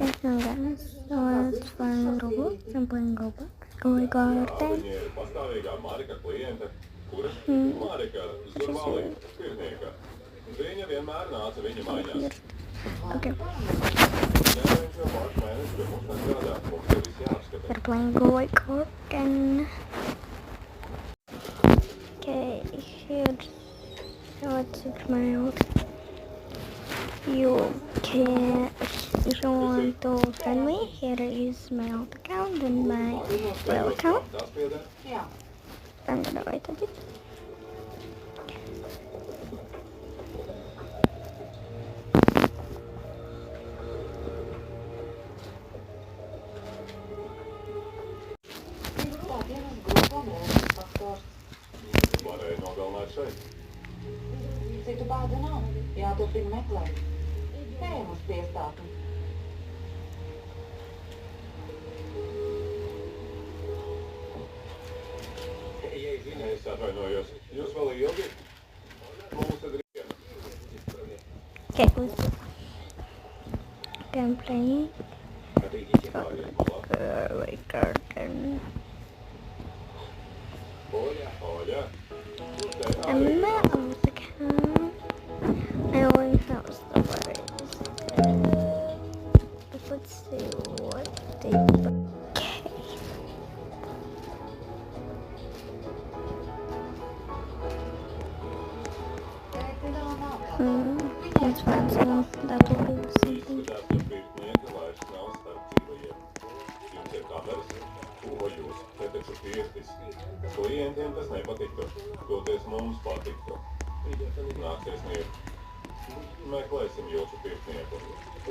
Listen guys, so it's fun Roblox. I'm playing Roblox. Going garden. Pastāvīgā Marika kliente, kuras Marika Zurvālī, pirtnieka. Viņa vienmēr nāca viņa mājās. Okay. Ja viņš jau pāris mēnešus pie mums nestrādā, mums tev viss jāapskata. We're playing garden. Okay, here's how it's mailed. You can, if you want to friend me, here is my old account and my real account. I'm gonna write it. Varēja nogalināt šeit. Citu bādu nav. Jāturpina meklēt. Ejam uz piestātni. Es atvainojos. Jūs vēl ilgi? Mūsu driena. Okay, I'm playing garden. Oļa. And my old account, I only have stories. Let's see what they. Okay. Let's find some that will be something. Izskatās, ka pirtnieka vairs nav starp dzīvajiem. Jums ir kameras? Ko jūs? Te taču pirtis. Klientiem tas nepatiktu. Toties mums patiktu. Nāksies mirt. Meklēsim jūsu pirtnieku.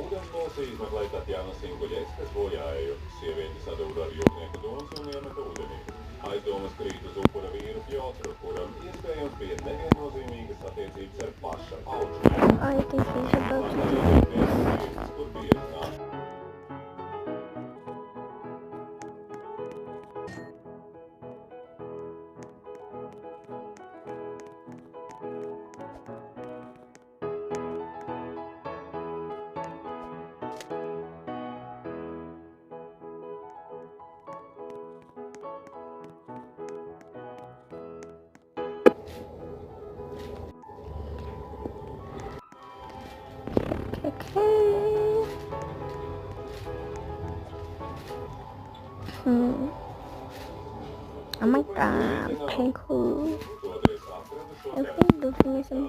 Ūdensmilsī izmeklē Tatjana Singuļeckas bojāēju. Sievieti sadūra ar jūrnieku dūns un iemeta ūdenī. Aizdomas krīt uz upura vīru Pjotru, kuram iespējams bija neviennozīmīgas attiecības ar paša auču. I think he's about to do. Kur bija nāk. Okay. Oh my god, pretty cool. Toties atradušo I think the thing is something.